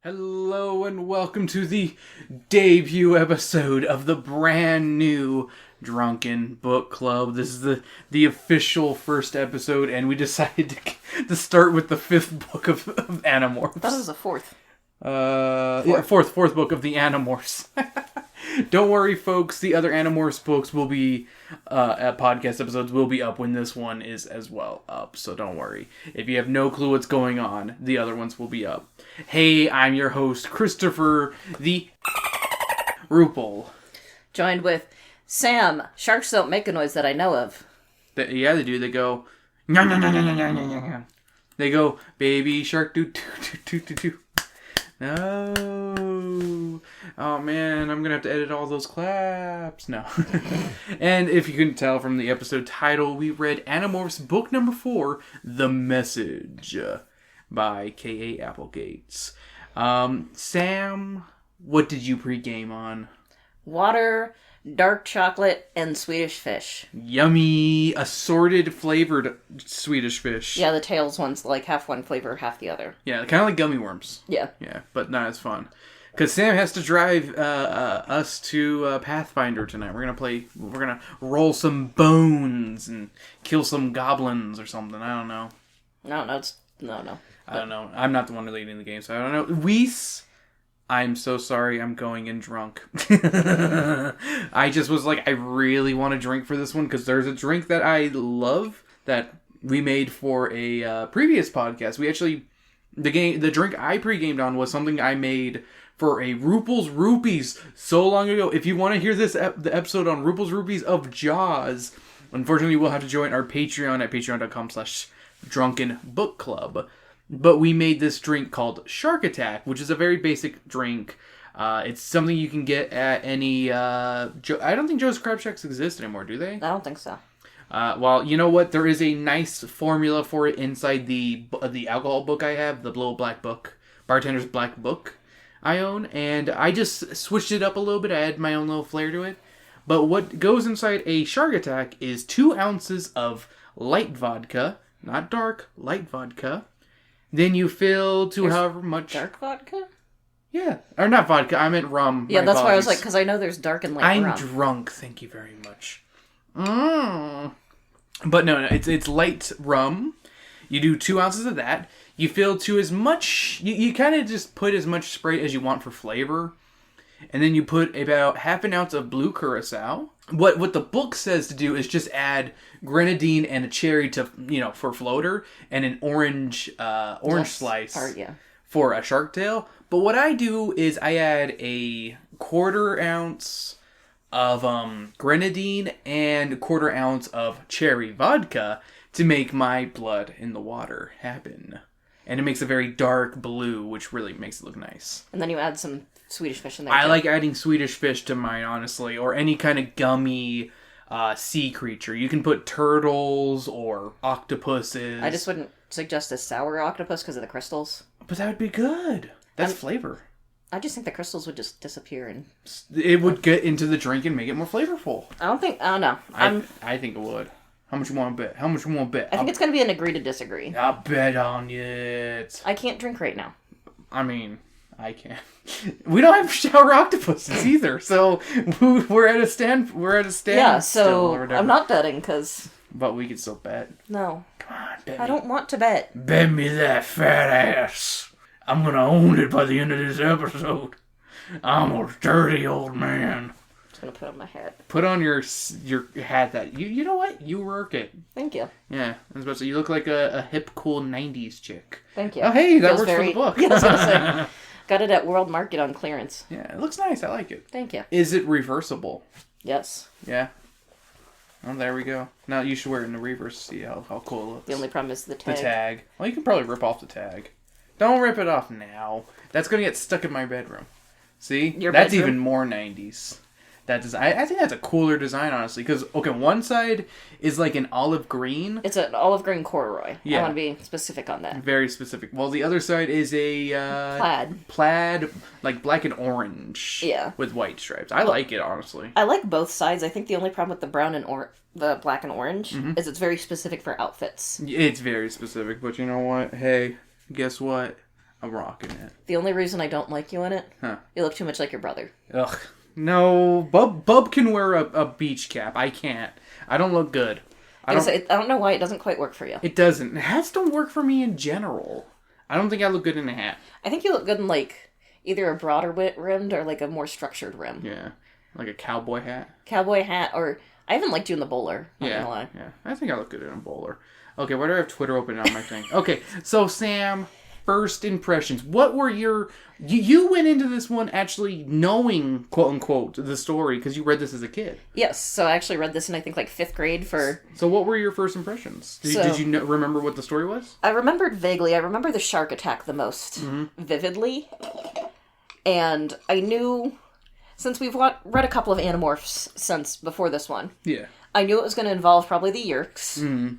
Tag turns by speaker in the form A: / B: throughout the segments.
A: Hello and welcome to the debut episode of the brand new Drunken Book Club. This is the official first episode, and we decided to start with the fifth book of Animorphs.
B: That was the fourth.
A: Fourth book of the Animorphs. Don't worry, folks. The other Animorphs books will be, podcast episodes will be up when this one is as well up. So don't worry. If you have no clue what's going on, the other ones will be up. Hey, I'm your host, Christopher, the Rupel.
B: Joined with Sam. Sharks don't make a noise that I know of.
A: Yeah, they do. They go, nya, nya, nya, nya, nya, nya, nya. They go, baby shark, do, do, do, do, do. No. Oh man, I'm gonna have to edit all those claps. No. And if you couldn't tell from the episode title, we read Animorphs book number 4, The Message, by K.A. Applegates. Sam, what did you pregame on?
B: Water, dark chocolate, and Swedish fish.
A: Yummy, assorted flavored Swedish fish.
B: Yeah, the tails one's like half one flavor, half the other.
A: Yeah, kind of like gummy worms.
B: Yeah.
A: Yeah, but not as fun. Because Sam has to drive us to Pathfinder tonight. We're gonna roll some bones and kill some goblins or something. I don't know.
B: No.
A: I don't know. I'm not the one leading the game, so I don't know. Weiss, I'm so sorry. I'm going in drunk. I just was like, I really want to drink for this one because there's a drink that I love that we made for a previous podcast. We actually, the drink I pre-gamed on was something I made for a Rupel's Rupees so long ago. If you want to hear the episode on Rupel's Rupees of Jaws, unfortunately, we'll have to join our Patreon at patreon.com/Drunken Book Club. But we made this drink called Shark Attack, which is a very basic drink. It's something you can get at any... I don't think Joe's Crab Shacks exist anymore, do they?
B: I don't think so.
A: Well, you know what? There is a nice formula for it inside the alcohol book I have, the little black book, Bartender's Black Book I own. And I just switched it up a little bit. I added my own little flair to it. But what goes inside a Shark Attack is 2 ounces of light vodka, not dark, light vodka. Then you fill to however much...
B: Dark vodka?
A: Yeah. Or not vodka, I meant rum.
B: Yeah, that's why I was like, because I know there's dark and light rum.
A: I'm drunk, thank you very much. But no, it's light rum. You do 2 ounces of that. You fill to as much... You kind of just put as much Sprite as you want for flavor. And then you put about half an ounce of blue curacao. What the book says to do is just add grenadine and a cherry to, for floater, and an orange slice for a shark tail. But what I do is I add a 1/4 ounce of grenadine and a 1/4 ounce of cherry vodka to make my blood in the water happen. And it makes a very dark blue, which really makes it look nice.
B: And then you add some Swedish fish in there.
A: I like adding Swedish fish to mine, honestly, or any kind of gummy sea creature. You can put turtles or octopuses.
B: I just wouldn't suggest a sour octopus because of the crystals.
A: But that would be good. That's flavor.
B: I just think the crystals would just disappear and...
A: It would get into the drink and make it more flavorful.
B: I don't know.
A: I think it would. How much you want to bet? How much you want to bet?
B: I think it's going to be an agree to disagree.
A: I'll bet on it.
B: I can't drink right now.
A: I mean... I can't. We don't have shower octopuses either, so we're at a stand.
B: Yeah, so I'm not betting because.
A: But we can still bet.
B: No.
A: Come on, bet.
B: I don't want to bet.
A: Bet me that fat ass. I'm gonna own it by the end of this episode. I'm a dirty old man.
B: I'm gonna put on my hat.
A: Put on your hat. That you know what? You work it.
B: Thank you.
A: Yeah, I was about to say you look like a hip, cool '90s chick.
B: Thank you.
A: Oh, hey, that works for the book.
B: Yeah, I was gonna say. Got it at World Market on clearance.
A: Yeah, it looks nice. I like it.
B: Thank you.
A: Is it reversible?
B: Yes.
A: Yeah. Oh, there we go. Now you should wear it in the reverse to see how cool it looks.
B: The only problem is the tag.
A: The tag. Well, you can probably rip off the tag. Don't rip it off now. That's going to get stuck in my bedroom. See? That's bedroom? Even more 90s. That design. I think that's a cooler design, honestly. Because, okay, one side is like an olive green.
B: It's an olive green corduroy.
A: Yeah.
B: I want to be specific on that.
A: Very specific. Well, the other side is a... Plaid, like black and orange.
B: Yeah.
A: With white stripes. I like it, honestly.
B: I like both sides. I think the only problem with the brown and the black and orange is it's very specific for outfits.
A: It's very specific, but you know what? Hey, guess what? I'm rocking it.
B: The only reason I don't like you in it,
A: Huh.
B: you look too much like your brother.
A: Ugh. No, Bub can wear a beach cap. I can't. I don't look good.
B: I don't know why it doesn't quite work for you.
A: It doesn't. Hats don't work for me in general. I don't think I look good in a hat.
B: I think you look good in, like, either a broader rimmed or, like, a more structured rim.
A: Yeah. Like a cowboy hat.
B: Cowboy hat, or... I haven't liked you in the bowler, not gonna lie.
A: Yeah. I think I look good in a bowler. Okay, why do I have Twitter open on my thing? Okay, so Sam, first impressions. What were your... You went into this one actually knowing, quote-unquote, the story, because you read this as a kid.
B: Yes, so I actually read this in, I think, like, 5th grade for...
A: So what were your first impressions? Did you remember what the story was?
B: I remembered vaguely. I remember the shark attack the most vividly. And I knew... Since we've read a couple of Animorphs since before this one.
A: Yeah.
B: I knew it was going to involve probably the Yerks.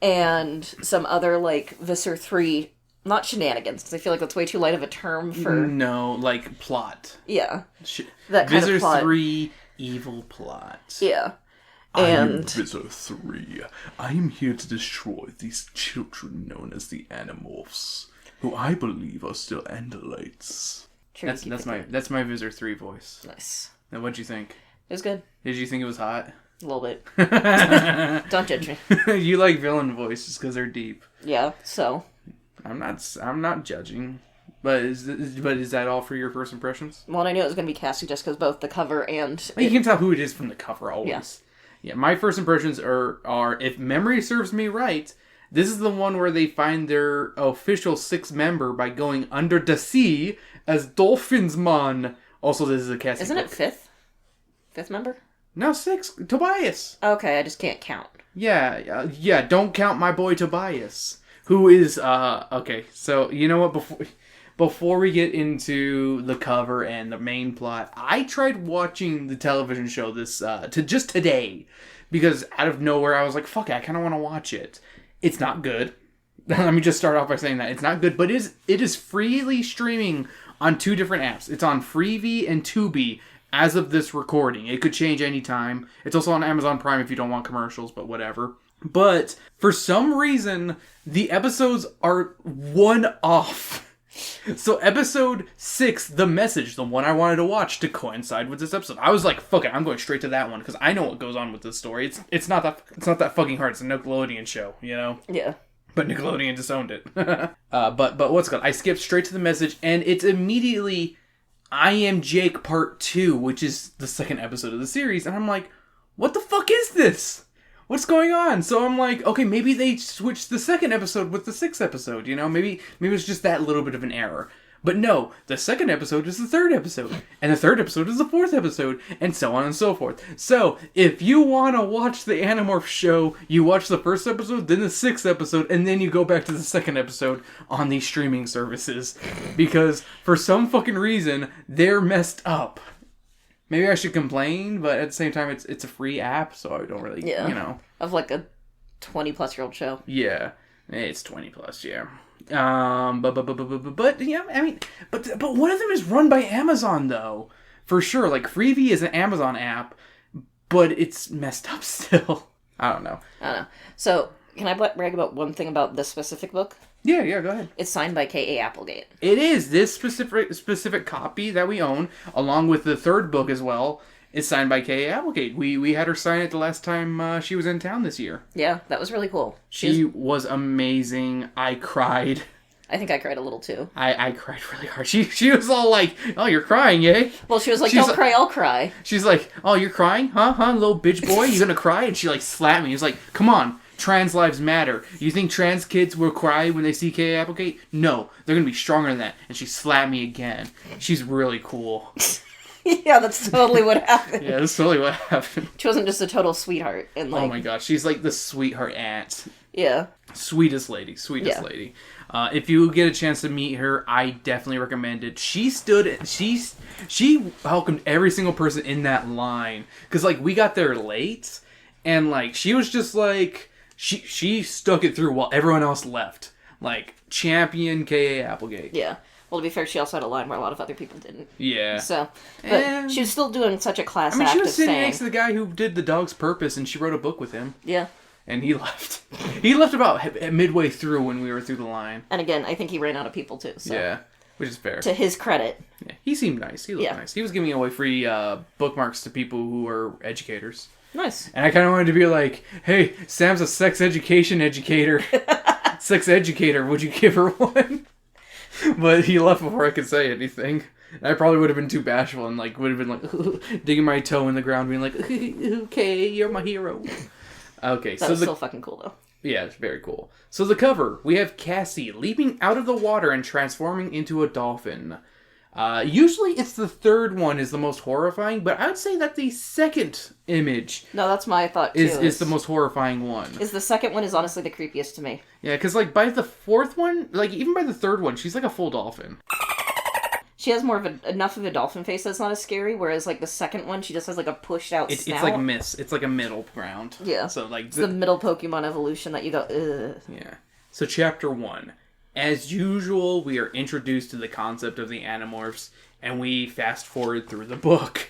B: And some other, like, Visser 3... Not shenanigans, because I feel like that's way too light of a term for...
A: No, like, plot.
B: Yeah. That kind of plot.
A: 3, evil plot.
B: Yeah.
C: And... I'm Visor 3. I am here to destroy these children known as the Animorphs, who I believe are still Andalites.
A: That's my Visor 3 voice.
B: Nice.
A: Now, what'd you think?
B: It was good.
A: Did you think it was hot?
B: A little bit. Don't judge me.
A: You like villain voices because they're deep.
B: Yeah, so...
A: I'm not judging. But is that all for your first impressions?
B: Well, I knew it was going to be Cassie just because both the cover and...
A: You can tell who it is from the cover always. Yeah, my first impressions are, if memory serves me right, this is the one where they find their official 6th member by going under the sea as Dolphinsman. Also, this is a Cassie
B: Isn't
A: book.
B: it 5th? 5th member?
A: No, 6. Tobias.
B: Okay, I just can't count.
A: Yeah, don't count my boy Tobias. Who is, okay, so, you know what, before we get into the cover and the main plot, I tried watching the television show today, because out of nowhere I was like, fuck it, I kind of want to watch it. It's not good. Let me just start off by saying that. It's not good, but it is freely streaming on 2 different apps. It's on Freevee and Tubi as of this recording. It could change anytime. It's also on Amazon Prime if you don't want commercials, but whatever. But for some reason, the episodes are one off. So episode 6, The Message, the one I wanted to watch to coincide with this episode. I was like, fuck it, I'm going straight to that one because I know what goes on with this story. It's not that fucking hard. It's a Nickelodeon show, you know?
B: Yeah.
A: But Nickelodeon disowned it. But what's good? I skipped straight to The Message, and it's immediately I Am Jake Part 2, which is the 2nd episode of the series, and I'm like, what the fuck is this? What's going on? So I'm like, okay, maybe they switched the 2nd episode with the 6th episode, you know? Maybe it's just that little bit of an error. But no, the 2nd episode is the 3rd episode, and the 3rd episode is the 4th episode, and so on and so forth. So, if you want to watch the Animorphs show, you watch the 1st episode, then the 6th episode, and then you go back to the 2nd episode on these streaming services. Because, for some fucking reason, they're messed up. Maybe I should complain, but at the same time, it's a free app, so I don't really, you know.
B: Of like a 20-plus-year-old show.
A: Yeah. It's 20 plus, yeah. But yeah, I mean, but one of them is run by Amazon though, for sure. Like Freevee is an Amazon app, but it's messed up still. I don't know.
B: So can I brag about one thing about this specific book?
A: Yeah, go ahead.
B: It's signed by K.A. Applegate.
A: It is. This specific copy that we own, along with the 3rd book as well, is signed by K.A. Applegate. We had her sign it the last time she was in town this year.
B: Yeah, that was really cool.
A: She was amazing. I cried.
B: I think I cried a little too.
A: I cried really hard. She was all like, "Oh, you're crying, eh?"
B: Well, she was like, "Don't cry, I'll cry."
A: She's like, "Oh, you're crying? Huh, little bitch boy? You gonna cry?" And she like slapped me. He was like, "Come on. Trans lives matter. You think trans kids will cry when they see K.A. Applegate? No, they're gonna be stronger than that." And she slapped me again. She's really cool.
B: Yeah, that's totally what happened.
A: Yeah, that's totally what happened.
B: She wasn't just a total sweetheart. And like,
A: oh my gosh, she's like the sweetheart aunt.
B: Yeah.
A: Sweetest lady. Lady. If you get a chance to meet her, I definitely recommend it. She welcomed every single person in that line. Because, like, we got there late, and, like, she was just, like, she stuck it through while everyone else left. Like, champion K.A. Applegate.
B: Yeah. Well, to be fair, she also had a line where a lot of other people didn't.
A: Yeah.
B: So, but she was still doing such a class act.
A: I mean, she was sitting next to the guy who did The Dog's Purpose, and she wrote a book with him.
B: Yeah.
A: And he left. He left about midway through when we were through the line.
B: And again, I think he ran out of people too. So.
A: Yeah, which is fair.
B: To his credit.
A: Yeah, he seemed nice. He looked nice. He was giving away free bookmarks to people who are educators.
B: Nice.
A: And I kind of wanted to be like, hey, Sam's a sex education educator. Sex educator, would you give her one? But he left before I could say anything. I probably would have been too bashful and like would have been like digging my toe in the ground, being like, okay, you're my hero. Okay,
B: that was still fucking cool though.
A: Yeah, it's very cool. So the cover, we have Cassie leaping out of the water and transforming into a dolphin. Usually it's the third one is the most horrifying, but I would say that the second image...
B: No, that's my thought too.
A: Is the most horrifying one.
B: Is the second one is honestly the creepiest to me.
A: Yeah, because like by the fourth one, like even by the third one, she's like a full dolphin.
B: She has more of enough of a dolphin face that's not as scary, whereas like the second one, she just has like a pushed out snout.
A: It's like a miss. It's like a middle ground.
B: Yeah.
A: So like
B: it's the middle Pokemon evolution that you go, ugh.
A: Yeah. So chapter 1. As usual, we are introduced to the concept of the Animorphs, and we fast forward through the book.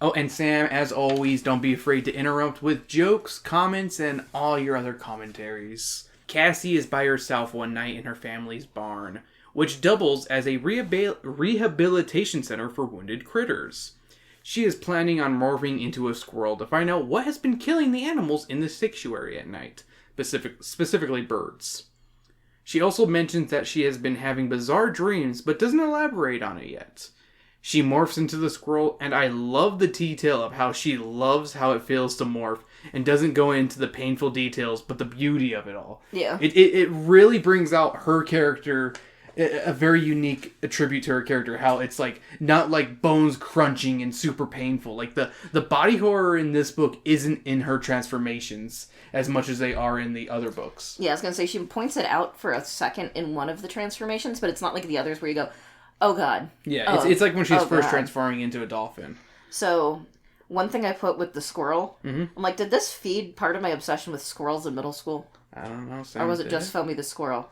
A: Oh, and Sam, as always, don't be afraid to interrupt with jokes, comments, and all your other commentaries. Cassie is by herself one night in her family's barn, which doubles as a rehabilitation center for wounded critters. She is planning on morphing into a squirrel to find out what has been killing the animals in the sanctuary at night, specifically birds. She also mentions that she has been having bizarre dreams, but doesn't elaborate on it yet. She morphs into the squirrel, and I love the detail of how she loves how it feels to morph, and doesn't go into the painful details, but the beauty of it all.
B: Yeah.
A: It really brings out her character, a very unique attribute to her character, how it's like, not like bones crunching and super painful. Like the body horror in this book isn't in her transformations as much as they are in the other books.
B: Yeah, I was gonna say, she points it out for a second in one of the transformations, but it's not like the others where you go, oh god.
A: Yeah, it's like when she's first transforming into a dolphin.
B: So, one thing I put with the squirrel, I'm like, did this feed part of my obsession with squirrels in middle school?
A: I don't know.
B: Or was it just Foamy the squirrel?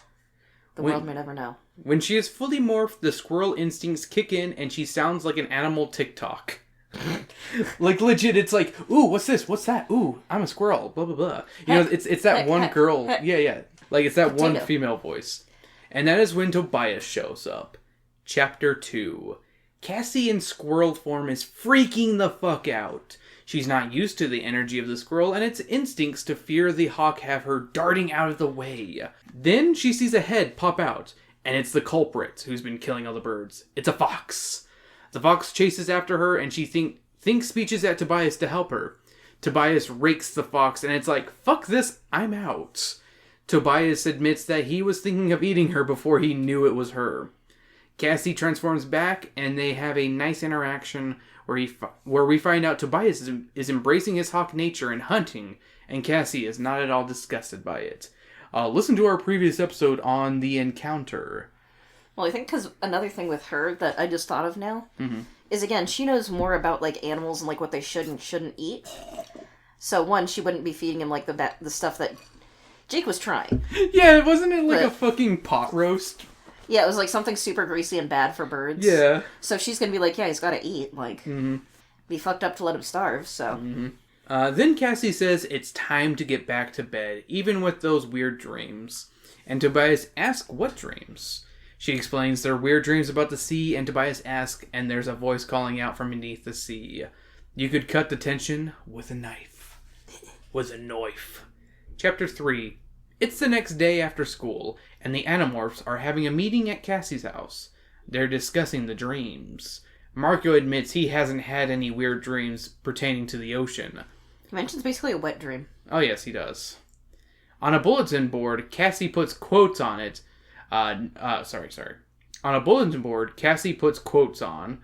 B: The world may never know.
A: When she is fully morphed, the squirrel instincts kick in and she sounds like an animal TikTok. Like legit, it's like, ooh, what's this? What's that? Ooh, I'm a squirrel. Blah blah blah. You know, it's that one girl. Yeah. Like it's that one female voice. And that is when Tobias shows up. Chapter 2. Cassie in squirrel form is freaking the fuck out. She's not used to the energy of the squirrel and its instincts to fear the hawk have her darting out of the way. Then she sees a head pop out, and it's the culprit who's been killing all the birds. It's a fox. The fox chases after her, and she thinks speeches at Tobias to help her. Tobias rakes the fox, and it's like, fuck this, I'm out. Tobias admits that he was thinking of eating her before he knew it was her. Cassie transforms back, and they have a nice interaction where we find out Tobias is embracing his hawk nature and hunting, and Cassie is not at all disgusted by it. Listen to our previous episode on the encounter.
B: Well, I think because another thing with her that I just thought of now is, again, she knows more about like animals and like what they should and shouldn't eat. So one, she wouldn't be feeding him like the stuff that Jake was trying.
A: Yeah, wasn't it like a fucking pot roast?
B: Yeah, it was like something super greasy and bad for birds.
A: Yeah.
B: So she's gonna be like, yeah, he's gotta eat. Like, be fucked up to let him starve, so.
A: Then Cassie says it's time to get back to bed, even with those weird dreams. And Tobias asks what dreams? She explains they're weird dreams about the sea, and Tobias asks, and there's a voice calling out from beneath the sea. You could cut the tension with a knife. With a knife. Chapter 3. It's the next day after school, and the Animorphs are having a meeting at Cassie's house. They're discussing the dreams. Marco admits he hasn't had any weird dreams pertaining to the ocean.
B: He mentions basically a wet dream.
A: Oh yes, he does. On a bulletin board, Cassie puts quotes on it. On a bulletin board, Cassie puts quotes on.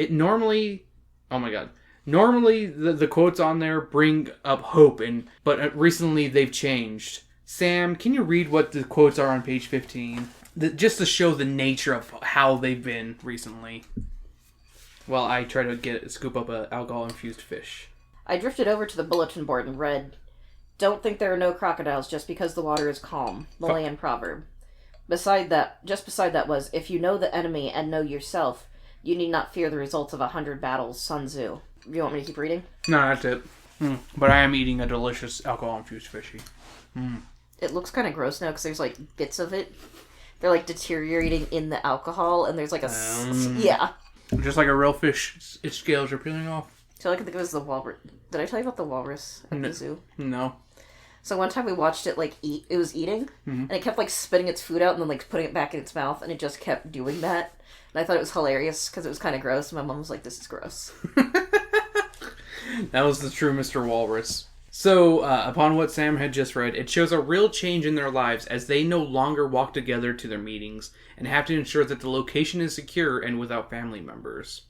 A: Normally the quotes on there bring up hope, but recently they've changed. Sam, can you read what the quotes are on page 15? Just to show the nature of how they've been recently. While I try to scoop up an alcohol-infused fish.
B: I drifted over to the bulletin board and read, "Don't think there are no crocodiles just because the water is calm." Malayan proverb. Beside that was, "If you know the enemy and know yourself, you need not fear the results of 100 battles." Sun Tzu. You want me to keep reading?
A: No, that's it. But I am eating a delicious alcohol-infused fishy.
B: It looks kind of gross now because there's like bits of it. They're like deteriorating in the alcohol, and there's like a yeah.
A: Just like a real fish, its scales are peeling off.
B: So I can think it was the walrus. Did I tell you about the walrus at the zoo?
A: No.
B: So one time we watched it like eat. It was eating, and it kept like spitting its food out and then like putting it back in its mouth, and it just kept doing that. And I thought it was hilarious because it was kind of gross. And my mom was like, "This is gross."
A: That was the true Mr. Walrus. So, upon what Sam had just read, it shows a real change in their lives as they no longer walk together to their meetings and have to ensure that the location is secure and without family members.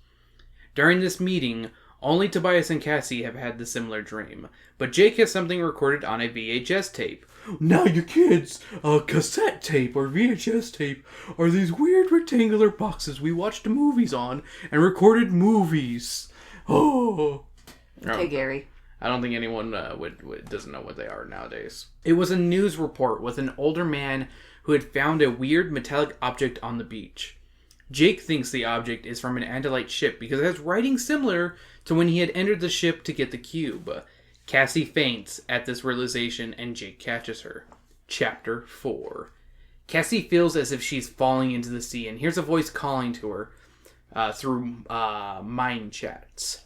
A: During this meeting, only Tobias and Cassie have had the similar dream, but Jake has something recorded on a VHS tape. Now you kids, a cassette tape or VHS tape are these weird rectangular boxes we watched movies on and recorded movies. Oh.
B: Okay, Gary.
A: I don't think anyone doesn't know what they are nowadays. It was a news report with an older man who had found a weird metallic object on the beach. Jake thinks the object is from an Andalite ship because it has writing similar to when he had entered the ship to get the cube. Cassie faints at this realization and Jake catches her. Chapter 4. Cassie feels as if she's falling into the sea and hears a voice calling to her through mind chats.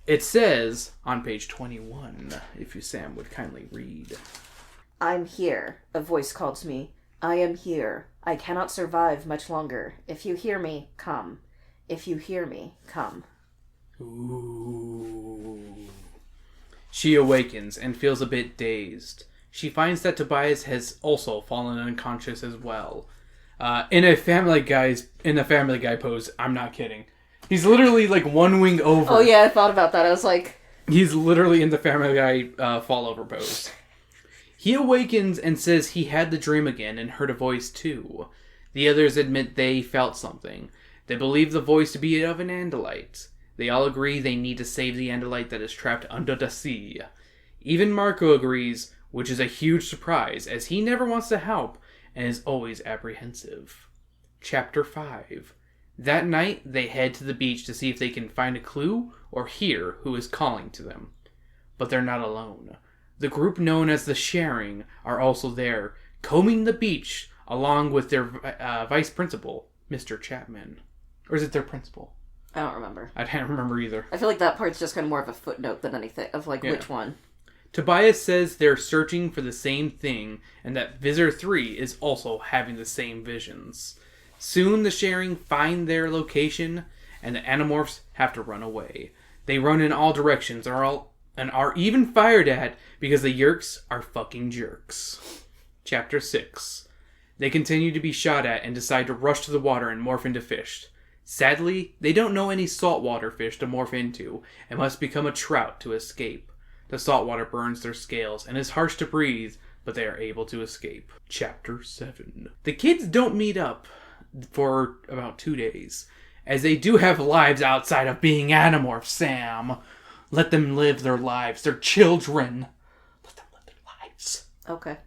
A: It says on page 21, if you, Sam, would kindly read.
B: I'm here, a voice called to me. I am here. I cannot survive much longer. If you hear me, come. If you hear me, come.
A: Ooh. She awakens and feels a bit dazed. She finds that Tobias has also fallen unconscious as well. In a Family Guy pose, I'm not kidding. He's literally like one wing over.
B: Oh yeah, I thought about that. I was like...
A: He's literally in the Family Guy fall over pose. He awakens and says he had the dream again and heard a voice too. The others admit they felt something. They believe the voice to be of an Andalite. They all agree they need to save the Andalite that is trapped under the sea. Even Marco agrees, which is a huge surprise, as he never wants to help and is always apprehensive. Chapter 5. That night, they head to the beach to see if they can find a clue or hear who is calling to them. But they're not alone. The group known as the Sharing are also there, combing the beach along with their vice principal, Mr. Chapman. Or is it their principal?
B: I don't remember.
A: I can't remember either.
B: I feel like that part's just kind of more of a footnote than anything, of like which one.
A: Tobias says they're searching for the same thing, and that Visitor 3 is also having the same visions. Soon the Sharing find their location, and the Animorphs have to run away. They run in all directions and are even fired at because the Yeerks are fucking jerks. Chapter 6. They continue to be shot at and decide to rush to the water and morph into fish. Sadly, they don't know any saltwater fish to morph into and must become a trout to escape. The saltwater burns their scales and is harsh to breathe, but they are able to escape. Chapter 7. The kids don't meet up for about 2 days, as they do have lives outside of being Animorphs, Sam. Let them live their lives. They're children. Let them live their lives.
B: Okay.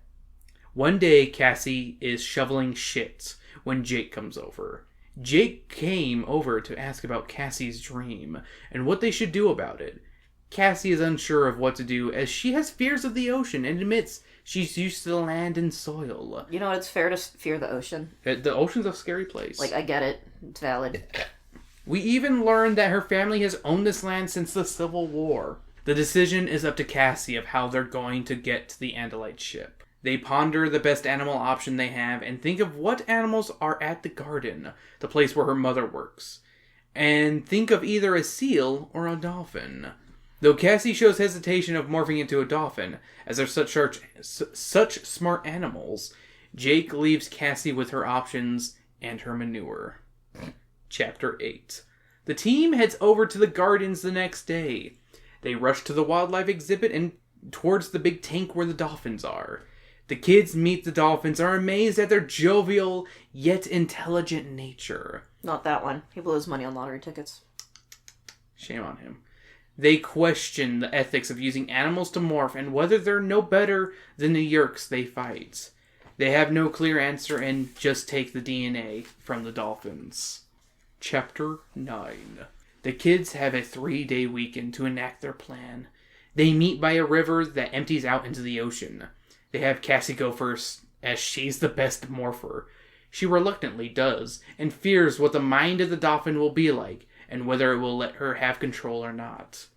A: One day, Cassie is shoveling shit when Jake comes over. Jake came over to ask about Cassie's dream and what they should do about it. Cassie is unsure of what to do as she has fears of the ocean and admits she's used to the land and soil.
B: You know, it's fair to fear the ocean.
A: The ocean's a scary place.
B: Like, I get it. It's valid.
A: We even learned that her family has owned this land since the Civil War. The decision is up to Cassie of how they're going to get to the Andalite ship. They ponder the best animal option they have and think of what animals are at the garden, the place where her mother works. And think of either a seal or a dolphin. Though Cassie shows hesitation of morphing into a dolphin, as they're such smart animals, Jake leaves Cassie with her options and her manure. Chapter 8. The team heads over to the gardens the next day. They rush to the wildlife exhibit and towards the big tank where the dolphins are. The kids meet the dolphins and are amazed at their jovial yet intelligent nature.
B: Not that one. He blew his money on lottery tickets.
A: Shame on him. They question the ethics of using animals to morph and whether they're no better than the Yeerks they fight. They have no clear answer and just take the DNA from the dolphins. Chapter 9. The kids have a 3-day weekend to enact their plan. They meet by a river that empties out into the ocean. They have Cassie go first, as she's the best morpher. She reluctantly does, and fears what the mind of the dolphin will be like, and whether it will let her have control or not.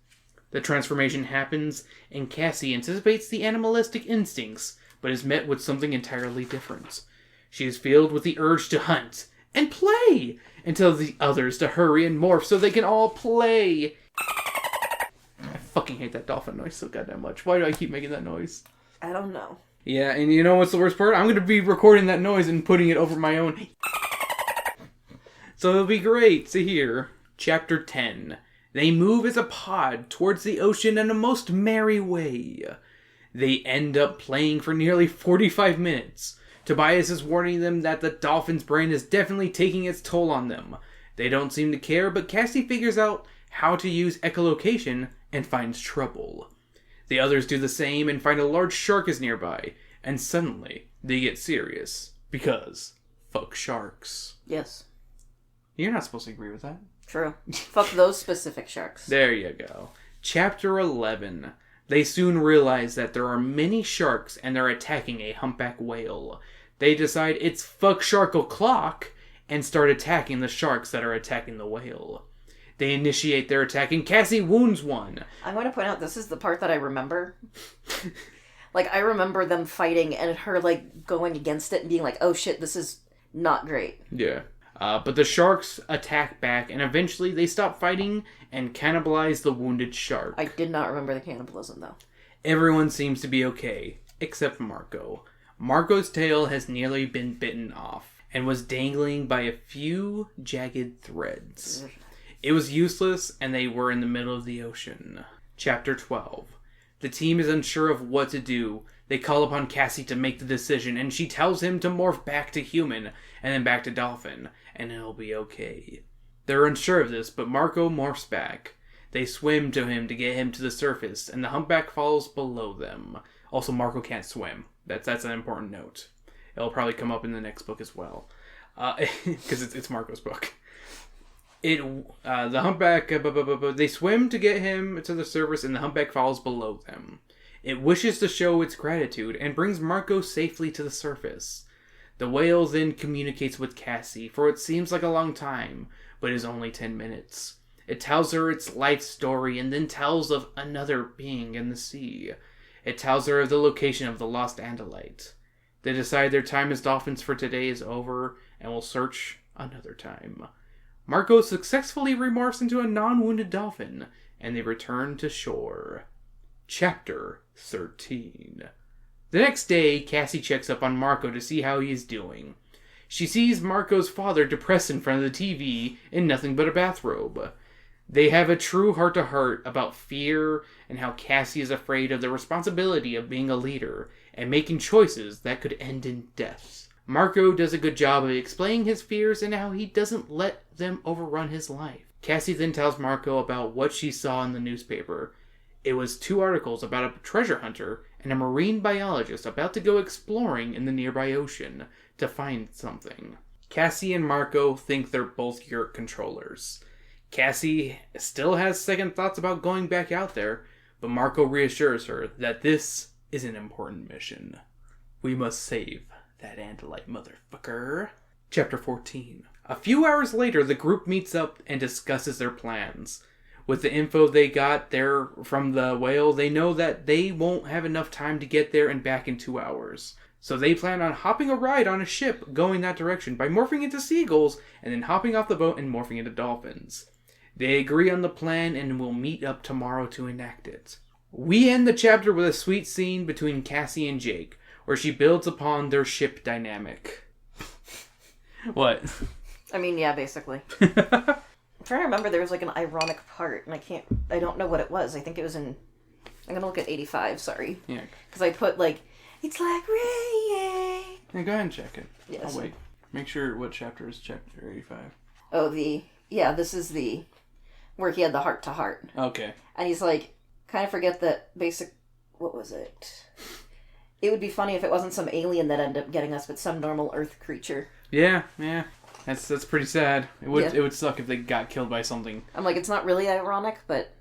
A: The transformation happens, and Cassie anticipates the animalistic instincts, but is met with something entirely different. She is filled with the urge to hunt and play, and tells the others to hurry and morph so they can all play. I fucking hate that dolphin noise so goddamn much. Why do I keep making that noise?
B: I don't know.
A: Yeah, and you know what's the worst part? I'm going to be recording that noise and putting it over my own. So it'll be great to hear. Chapter 10. They move as a pod towards the ocean in a most merry way. They end up playing for nearly 45 minutes. Tobias is warning them that the dolphin's brain is definitely taking its toll on them. They don't seem to care, but Cassie figures out how to use echolocation and finds trouble. The others do the same and find a large shark is nearby, and suddenly they get serious, because fuck sharks.
B: Yes.
A: You're not supposed to agree with that.
B: True. Fuck those specific sharks.
A: There you go. Chapter 11. They soon realize that there are many sharks and they're attacking a humpback whale. They decide it's fuck shark o'clock and start attacking the sharks that are attacking the whale. They initiate their attack and Cassie wounds one.
B: I'm going to point out this is the part that I remember. Like, I remember them fighting and her, like, going against it and being like, oh shit, this is not great.
A: Yeah. But the sharks attack back and eventually they stop fighting and cannibalize the wounded shark.
B: I did not remember the cannibalism, though.
A: Everyone seems to be okay, except Marco. Marco's tail has nearly been bitten off and was dangling by a few jagged threads. It was useless, and they were in the middle of the ocean. Chapter 12. The team is unsure of what to do. They call upon Cassie to make the decision, and she tells him to morph back to human, and then back to dolphin, and it'll be okay. They're unsure of this, but Marco morphs back. They swim to him to get him to the surface, and the humpback falls below them. Also, Marco can't swim. That's an important note. It'll probably come up in the next book as well. Because it's Marco's book. The humpback, they swim to get him to the surface and the humpback falls below them. It wishes to show its gratitude and brings Marco safely to the surface. The whale then communicates with Cassie for what seems like a long time, but is only 10 minutes. It tells her its life story and then tells of another being in the sea. It tells her of the location of the lost Andalite. They decide their time as dolphins for today is over and will search another time. Marco successfully remorphs into a non-wounded dolphin, and they return to shore. Chapter 13. The next day, Cassie checks up on Marco to see how he is doing. She sees Marco's father depressed in front of the TV in nothing but a bathrobe. They have a true heart-to-heart about fear and how Cassie is afraid of the responsibility of being a leader and making choices that could end in death. Marco does a good job of explaining his fears and how he doesn't let them overrun his life. Cassie then tells Marco about what she saw in the newspaper. It was 2 articles about a treasure hunter and a marine biologist about to go exploring in the nearby ocean to find something. Cassie and Marco think they're both Yurt controllers. Cassie still has second thoughts about going back out there, but Marco reassures her that this is an important mission. We must save that Andalite motherfucker. Chapter 14. A few hours later, the group meets up and discusses their plans. With the info they got there from the whale, they know that they won't have enough time to get there and back in 2 hours. So they plan on hopping a ride on a ship going that direction by morphing into seagulls and then hopping off the boat and morphing into dolphins. They agree on the plan and will meet up tomorrow to enact it. We end the chapter with a sweet scene between Cassie and Jake, where she builds upon their ship dynamic. What?
B: I mean, yeah, basically. I'm trying to remember, there was like an ironic part, and I don't know what it was. I think it was in, I'm gonna look at 85, sorry.
A: Yeah.
B: Because I put like, it's like rain.
A: Yeah, go ahead and check it.
B: Yes.
A: I'll wait. Make sure what chapter is chapter 85.
B: Oh, this is where he had the heart-to-heart.
A: Okay.
B: And he's like, kind of forget that what was it? It would be funny if it wasn't some alien that ended up getting us, but some normal Earth creature.
A: Yeah. That's pretty sad. It would suck if they got killed by something.
B: I'm like, it's not really ironic, but...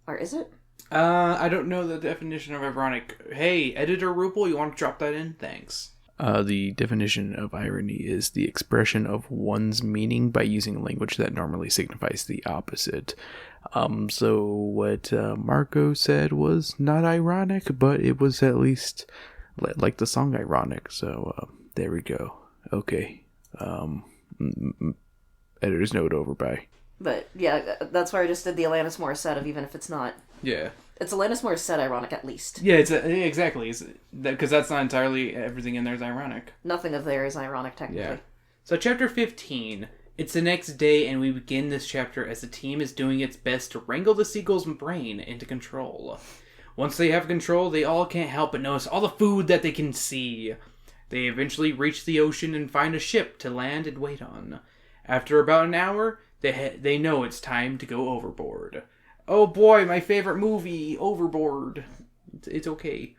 B: Or is it?
A: I don't know the definition of ironic. Hey, editor Rupel, you want to drop that in? Thanks.
D: The definition of irony is the expression of one's meaning by using language that normally signifies the opposite. So what Marco said was not ironic, but it was at least like the song ironic. So there we go. Okay. Editor's note over, bye.
B: But yeah, that's why I just did the Alanis Morissette of even if it's not.
A: Yeah.
B: It's Alanis Morissette ironic at least.
A: Yeah, exactly. Because that's not entirely everything in there is ironic.
B: Nothing of there is ironic, technically.
A: Yeah. So chapter 15. It's the next day, and we begin this chapter as the team is doing its best to wrangle the seagull's brain into control. Once they have control, they all can't help but notice all the food that they can see. They eventually reach the ocean and find a ship to land and wait on. After about an hour, they know it's time to go overboard. Oh boy, my favorite movie, Overboard. It's okay.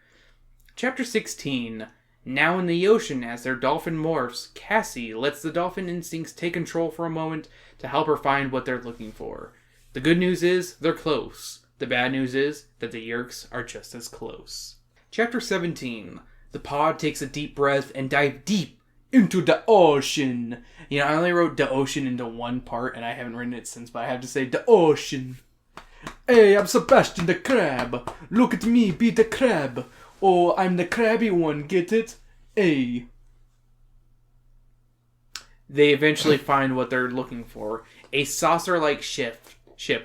A: Chapter 16. Now in the ocean as their dolphin morphs, Cassie lets the dolphin instincts take control for a moment to help her find what they're looking for. The good news is, they're close. The bad news is that the Yeerks are just as close. Chapter 17. The pod takes a deep breath and dive deep into the ocean. You know, I only wrote the ocean into one part, and I haven't written it since, but I have to say the ocean. Hey, I'm Sebastian the Crab. Look at me, be the crab. Oh, I'm the crabby one, get it? Hey. They eventually find what they're looking for. A saucer-like ship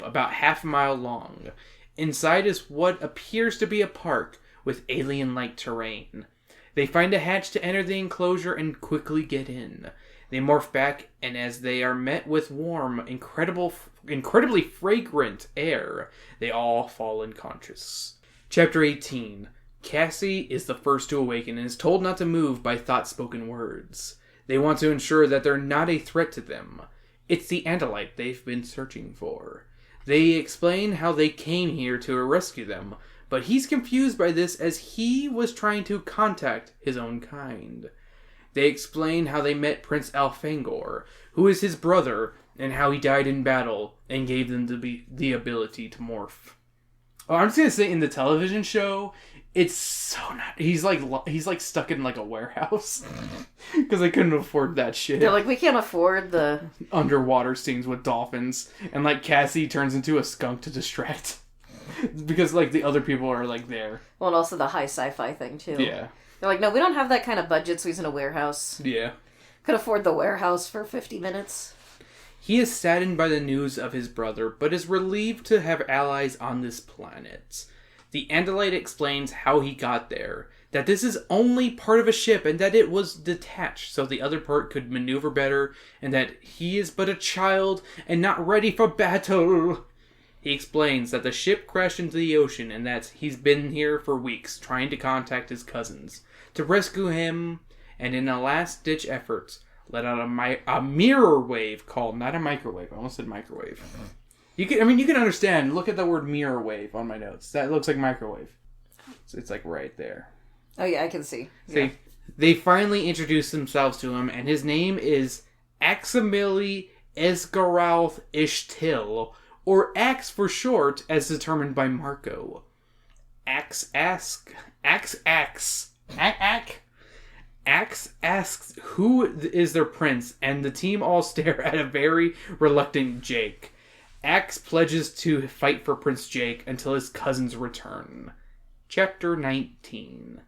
A: about half a mile long. Inside is what appears to be a park with alien-like terrain. They find a hatch to enter the enclosure and quickly get in. They morph back, and as they are met with warm, incredibly fragrant air, they all fall unconscious. Chapter 18. Cassie is the first to awaken and is told not to move by thought-spoken words. They want to ensure that they're not a threat to them. It's the Andalite they've been searching for. They explain how they came here to rescue them, but he's confused by this as he was trying to contact his own kind. They explain how they met Prince Alfangor, who is his brother, and how he died in battle and gave them the ability to morph. Oh, I'm just gonna say in the television show, it's so not. He's like stuck in like a warehouse because they couldn't afford that shit.
B: They're like, we can't afford the
A: underwater scenes with dolphins, and like Cassie turns into a skunk to distract because like the other people are like there.
B: Well, and also the high sci-fi thing too.
A: Yeah.
B: They're like, no, we don't have that kind of budget, so he's in a warehouse.
A: Yeah.
B: Could afford the warehouse for 50 minutes.
A: He is saddened by the news of his brother, but is relieved to have allies on this planet. The Andalite explains how he got there, that this is only part of a ship and that it was detached so the other part could maneuver better, and that he is but a child and not ready for battle. He explains that the ship crashed into the ocean and that he's been here for weeks trying to contact his cousins to rescue him, and in a last-ditch effort, let out a mirror wave called, not a microwave, I almost said microwave. You can understand, look at the word mirror wave on my notes. That looks like microwave. So it's like right there.
B: Oh yeah, I can see.
A: See, they finally introduce themselves to him, and his name is Aximili Esgarouth Ishtil, or Axe for short, as determined by Marco. Axe asks who is their prince, and the team all stare at a very reluctant Jake. Axe pledges to fight for Prince Jake until his cousins return. Chapter 19.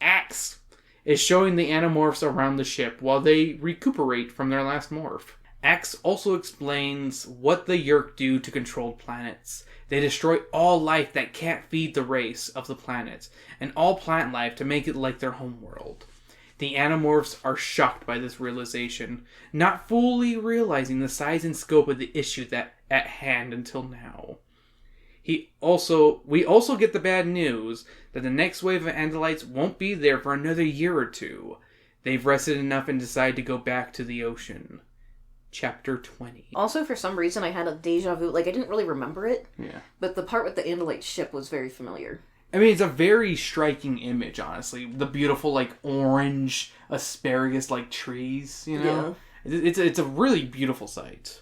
A: Axe is showing the Animorphs around the ship while they recuperate from their last morph. Axe also explains what the Yeerk do to controlled planets. They destroy all life that can't feed the race of the planet, and all plant life to make it like their homeworld. The Animorphs are shocked by this realization, not fully realizing the size and scope of the issue that at hand until now. We also get the bad news that the next wave of Andalites won't be there for another year or two. They've rested enough and decide to go back to the ocean. Chapter 20.
B: Also, for some reason, I had a deja vu. Like, I didn't really remember it.
A: Yeah.
B: But the part with the Andalite ship was very familiar.
A: I mean, it's a very striking image, honestly. The beautiful, like, orange asparagus-like trees, you know? Yeah. It's a really beautiful sight.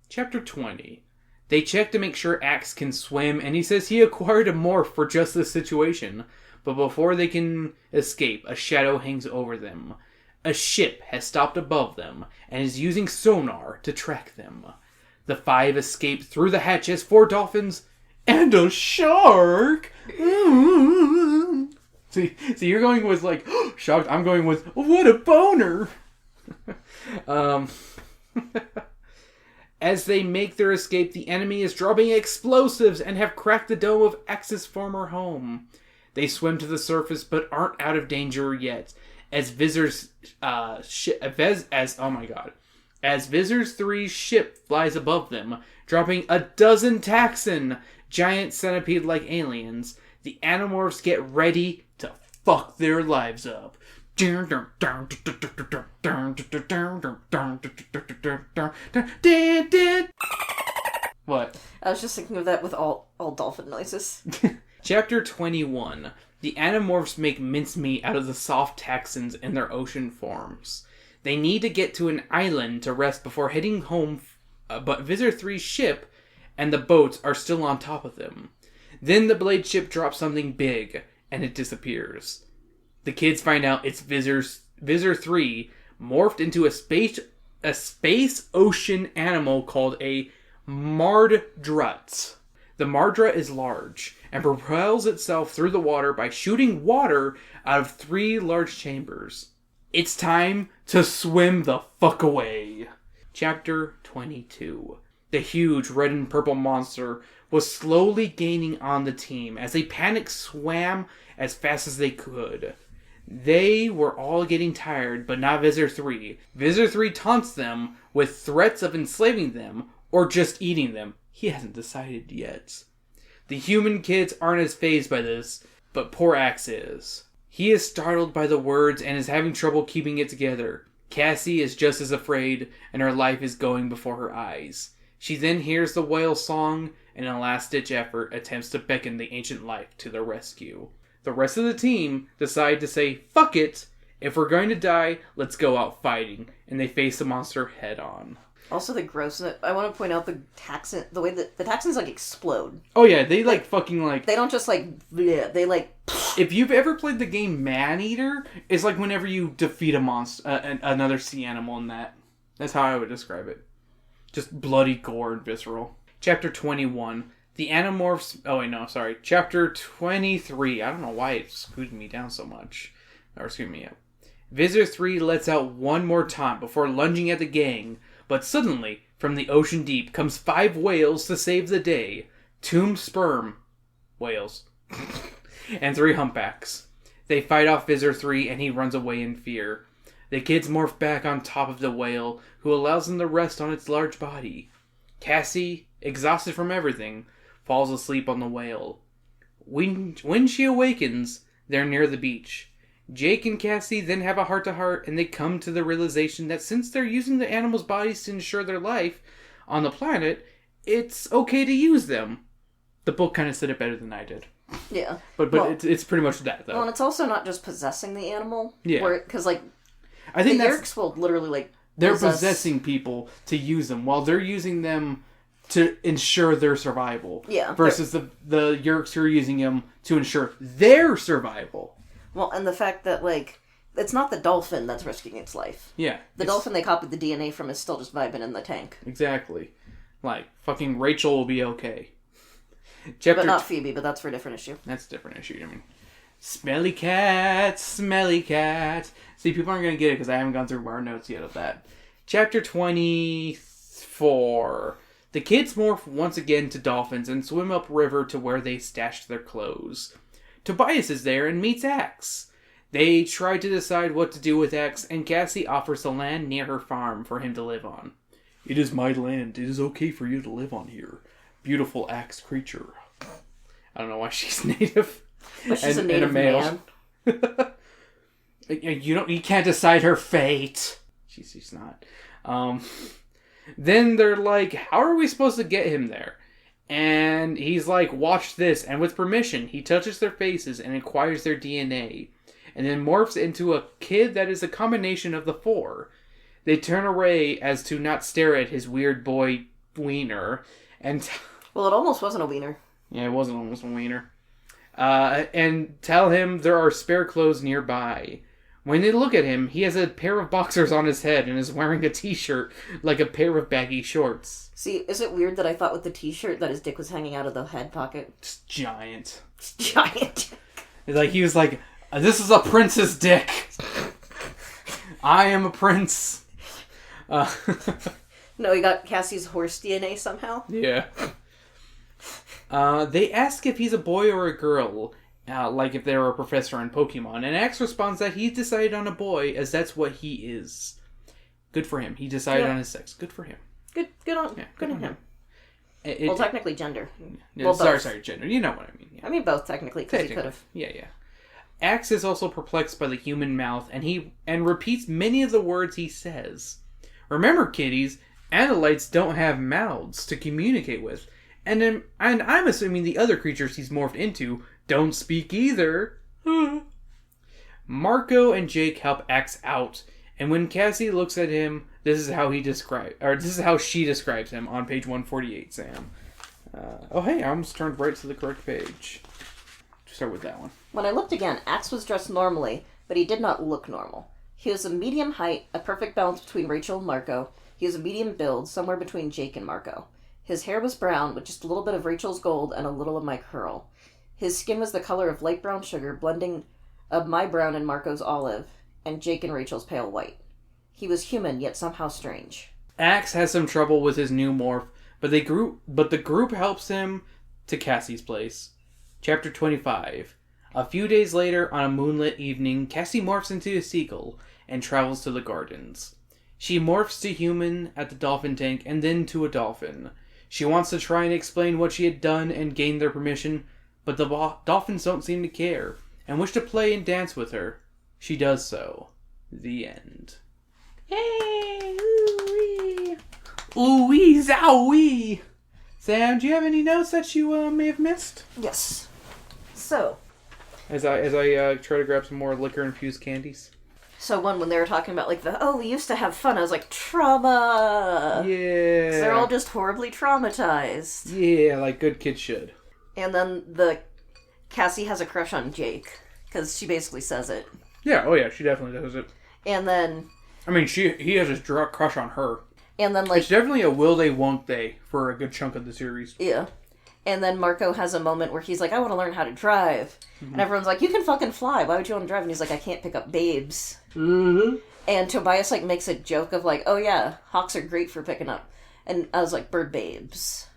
A: Chapter 20. They check to make sure Axe can swim, and he says he acquired a morph for just this situation. But before they can escape, a shadow hangs over them. A ship has stopped above them, and is using sonar to track them. The 5 escape through the hatch as 4 dolphins and a shark! See, you're going with, like, shocked. I'm going with, what a boner! As they make their escape, the enemy is dropping explosives and have cracked the dome of X's former home. They swim to the surface but aren't out of danger yet. As Visors 3's ship flies above them, dropping a dozen Taxon, giant centipede-like aliens, the Animorphs get ready to fuck their lives up. What?
B: I was just thinking of that with all dolphin noises.
A: Chapter 21. The Animorphs make mincemeat out of the soft Taxons in their ocean forms. They need to get to an island to rest before heading home, but Visor 3's ship and the boats are still on top of them. Then the blade ship drops something big, and it disappears. The kids find out it's Visor 3 morphed into a space ocean animal called a Mardrut. The Mardra is large and propels itself through the water by shooting water out of 3 large chambers. It's time to swim the fuck away. Chapter 22. The huge red and purple monster was slowly gaining on the team as they panicked swam as fast as they could. They were all getting tired, but not Visor 3. Visor 3 taunts them with threats of enslaving them or just eating them. He hasn't decided yet. The human kids aren't as fazed by this, but poor Axe is. He is startled by the words and is having trouble keeping it together. Cassie is just as afraid, and her life is going before her eyes. She then hears the whale song, and in a last-ditch effort, attempts to beckon the ancient life to their rescue. The rest of the team decide to say, fuck it! If we're going to die, let's go out fighting, and they face the monster head-on.
B: Also, the grossness. I want to point out the way that the Taxons, like, explode.
A: Oh yeah, they, like, fucking, like...
B: They don't just, like, bleh, they, like...
A: If you've ever played the game Maneater, it's like whenever you defeat a monster, another sea animal in that. That's how I would describe it. Just bloody gore and visceral. Chapter 21. The Animorphs... Oh, wait, no, sorry. Chapter 23. I don't know why it screwed me down so much. Or screwed me up. Visor 3 lets out one more taunt before lunging at the gang, but suddenly, from the ocean deep, comes 5 whales to save the day. 2 sperm whales. And 3 humpbacks. They fight off Visor 3 and he runs away in fear. The kids morph back on top of the whale, who allows them to rest on its large body. Cassie, exhausted from everything, falls asleep on the whale. When she awakens, they're near the beach. Jake and Cassie then have a heart-to-heart, and they come to the realization that since they're using the animals' bodies to ensure their life on the planet, it's okay to use them. The book kind of said it better than I did.
B: Yeah.
A: But well, it's pretty much that, though.
B: Well, and it's also not just possessing the animal.
A: Yeah.
B: Because, like,
A: I think
B: the Yerks will literally, like,
A: they're possessing people to use them, while they're using them to ensure their survival.
B: Yeah.
A: Versus the Yerks who are using them to ensure their survival.
B: Well, and the fact that, like, it's not the dolphin that's risking its life.
A: Yeah.
B: The dolphin they copied the DNA from is still just vibing in the tank.
A: Exactly. Like, fucking Rachel will be okay.
B: But not Phoebe, but that's for a different issue.
A: That's a different issue. I mean, smelly cat, smelly cat. See, people aren't going to get it because I haven't gone through our notes yet of that. Chapter 24. The kids morph once again to dolphins and swim upriver to where they stashed their clothes. Tobias is there and meets Axe. They try to decide what to do with Axe, and Cassie offers the land near her farm for him to live on. It is my land. It is okay for you to live on here. Beautiful Axe creature. I don't know why she's native.
B: But she's a native man.
A: You can't decide her fate. She's not. Then they're like, how are we supposed to get him there? And he's like, watch this. And with permission, he touches their faces and acquires their DNA. And then morphs into a kid that is a combination of the 4. They turn away as to not stare at his weird boy wiener. And
B: Well, it almost wasn't a wiener.
A: Yeah, it wasn't almost a wiener. And tell him there are spare clothes nearby. When they look at him, he has a pair of boxers on his head and is wearing a t-shirt like a pair of baggy shorts.
B: See, is it weird that I thought with the t-shirt that his dick was hanging out of the head pocket?
A: It's giant.
B: It's giant.
A: Like, he was like, this is a prince's dick. I am a prince.
B: No, he got Cassie's horse DNA somehow.
A: Yeah. They ask if he's a boy or a girl, like if they were a professor in Pokemon, and Axe responds that he decided on a boy, as that's what he is. Good for him. He decided on his sex. Good for him.
B: Good on him. Well, technically gender.
A: Well, sorry, gender. You know what I mean. Yeah.
B: I mean both, technically, because he could have.
A: Yeah. Axe is also perplexed by the human mouth, and repeats many of the words he says. Remember, kiddies, Andalites don't have mouths to communicate with. And I'm assuming the other creatures he's morphed into don't speak either. Marco and Jake help Axe out, and when Cassie looks at him, this is how she describes him on page 148, Sam. Hey, I almost turned right to the correct page. Start with that one.
B: When I looked again, Axe was dressed normally, but he did not look normal. He was a medium height, a perfect balance between Rachel and Marco. He was a medium build, somewhere between Jake and Marco. His hair was brown, with just a little bit of Rachel's gold and a little of my curl. His skin was the color of light brown sugar, blending of my brown and Marco's olive, and Jake and Rachel's pale white. He was human, yet somehow strange.
A: Axe has some trouble with his new morph, but the group helps him to Cassie's place. Chapter 25. A few days later, on a moonlit evening, Cassie morphs into a seagull and travels to the gardens. She morphs to human at the dolphin tank and then to a dolphin. She wants to try and explain what she had done and gain their permission, but the dolphins don't seem to care and wish to play and dance with her. She does so. The end. Yay! Ooh-wee! Ooh-wee! Zowie! Sam, do you have any notes that you may have missed?
B: Yes. So.
A: As I try to grab some more liquor-infused candies.
B: So when they were talking about, like, we used to have fun, I was like, trauma!
A: Yeah.
B: 'Cause they're all just horribly traumatized.
A: Yeah, like good kids should.
B: And then Cassie has a crush on Jake, because she basically says it.
A: Yeah, oh yeah, she definitely does it.
B: And then...
A: I mean, he has a crush on her.
B: And then, like...
A: It's definitely a will they, won't they for a good chunk of the series.
B: Yeah. And then Marco has a moment where he's like, I want to learn how to drive. Mm-hmm. And everyone's like, you can fucking fly. Why would you want to drive? And he's like, I can't pick up babes.
A: Mm-hmm.
B: And Tobias, like, makes a joke of, like, oh yeah, hawks are great for picking up. And I was like, bird babes.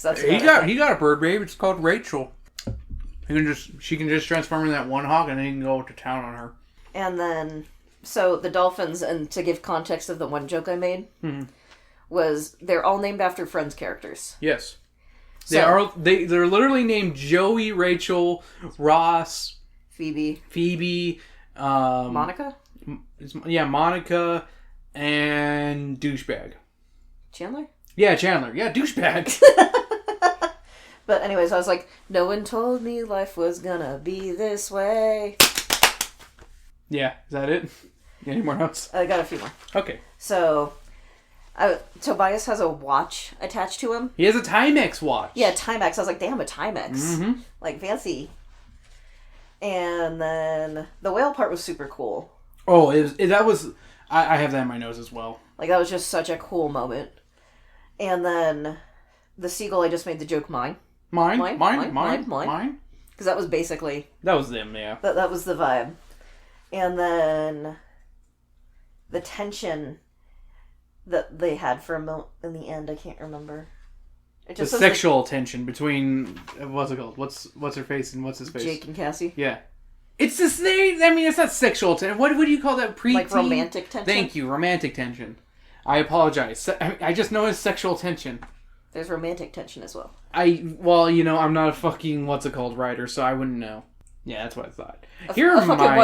B: That's
A: he got a bird babe. It's called Rachel. She can just transform into that one hawk and then he can go to town on her.
B: And then, so the dolphins, and to give context of the one joke I made, was they're all named after Friends characters.
A: Yes. They're literally named Joey, Rachel, Ross, Phoebe,
B: Monica?
A: Yeah, Monica, and Douchebag.
B: Chandler?
A: Yeah, Chandler. Yeah, Douchebag.
B: But anyways, I was like, no one told me life was gonna be this way.
A: Yeah, is that it? Any more notes?
B: I got a few more.
A: Okay.
B: So... Tobias has a watch attached to him.
A: He has a Timex watch.
B: Yeah, Timex. I was like, damn, a Timex.
A: Mm-hmm.
B: Like, fancy. And then the whale part was super cool.
A: Oh, I have that in my nose as well.
B: Like, that was just such a cool moment. And then the seagull, I just made the joke mine. Mine. Because that was basically...
A: That was them, yeah.
B: That was the vibe. And then the tension that they had for a moment in the end, I can't remember. It just
A: the sexual tension between what's it called? What's her face and what's his face?
B: Jake and Cassie.
A: Yeah, it's the same. I mean, it's not sexual tension. What do you call that?
B: Like romantic tension.
A: Thank you, romantic tension. I apologize. I just know it's sexual tension.
B: There's romantic tension as well.
A: I'm not a fucking writer, so I wouldn't know. Yeah, that's what I thought.
B: What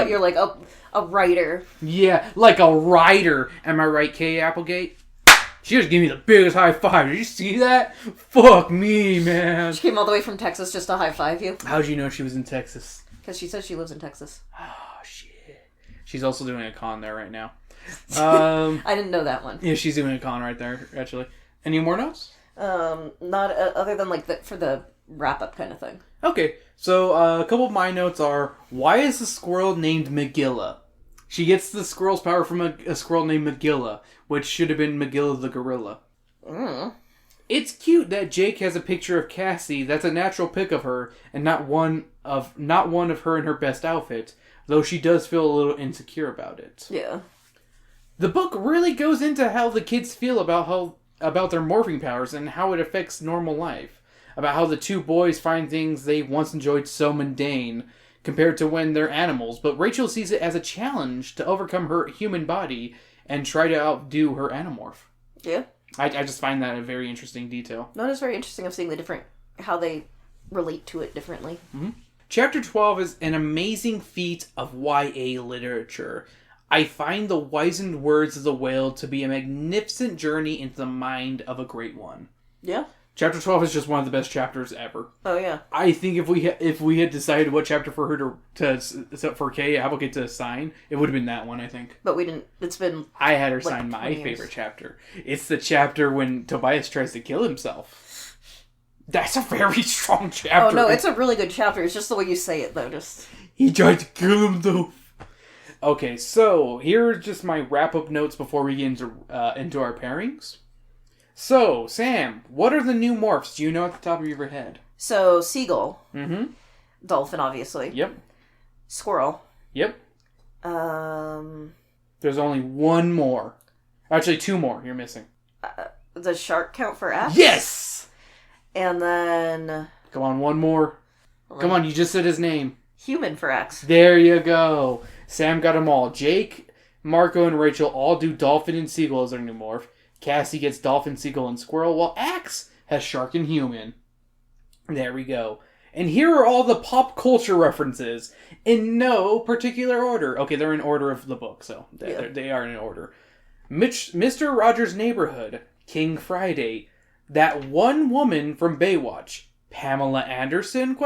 B: you're like a writer.
A: Yeah, like a writer. Am I right, Kay Applegate? She just gave me the biggest high five. Did you see that? Fuck me, man.
B: She came all the way from Texas just to high five you.
A: How'd you know she was in Texas?
B: Because she says she lives in Texas.
A: Oh shit. She's also doing a con there right now.
B: I didn't know that one.
A: Yeah, she's doing a con right there, actually. Any more notes?
B: Not other than like for the wrap up kind of thing.
A: Okay, so a couple of my notes are: why is the squirrel named Megilla? She gets the squirrel's power from a squirrel named Megilla, which should have been Megilla the gorilla. It's cute that Jake has a picture of Cassie. That's a natural pic of her, and not one of her in her best outfit. Though she does feel a little insecure about it.
B: Yeah.
A: The book really goes into how the kids feel about their morphing powers and how it affects normal life. About how the two boys find things they once enjoyed so mundane compared to when they're animals. But Rachel sees it as a challenge to overcome her human body and try to outdo her Animorph.
B: Yeah.
A: I just find that a very interesting detail.
B: No, it's very interesting of seeing how they relate to it differently.
A: Mm-hmm. Chapter 12 is an amazing feat of YA literature. I find the wizened words of the whale to be a magnificent journey into the mind of a great one.
B: Yeah.
A: Chapter 12 is just one of the best chapters ever.
B: Oh, yeah.
A: I think if we had decided what chapter for her for Kay Applegate to sign, it would have been that one, I think.
B: But we didn't. It's been.
A: I had her sign my favorite chapter. It's the chapter when Tobias tries to kill himself. That's a very strong chapter.
B: Oh, no, it's a really good chapter. It's just the way you say it, though.
A: He tried to kill himself. Okay, so here are just my wrap-up notes before we get into our pairings. So, Sam, what are the new morphs? Do you know at the top of your head?
B: So, seagull.
A: Mm-hmm.
B: Dolphin, obviously.
A: Yep.
B: Squirrel.
A: Yep.
B: There's
A: only one more. Actually, two more you're missing.
B: Does shark count for X?
A: Yes! And
B: then...
A: Come on, one more. Come on, you just said his name.
B: Human for X.
A: There you go. Sam got them all. Jake, Marco, and Rachel all do dolphin and seagull as their new morph. Cassie gets dolphin, seagull, and squirrel, while Axe has shark and human. There we go. And here are all the pop culture references in no particular order. Okay, they're in order of the book, so they are in order. Mr. Rogers' Neighborhood, King Friday, That One Woman from Baywatch, Pamela Anderson, ?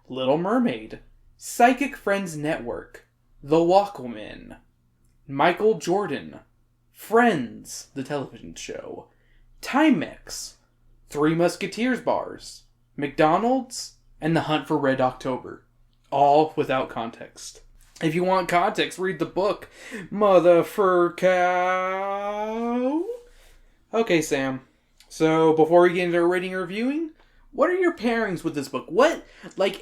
A: Little Mermaid, Psychic Friends Network, The Walkwoman, Michael Jordan, Friends, the television show, Timex, Three Musketeers bars, McDonald's, and The Hunt for Red October. All without context. If you want context, read the book, Motherfurcow. Okay, Sam. So, before we get into our rating and reviewing, what are your pairings with this book? What, like,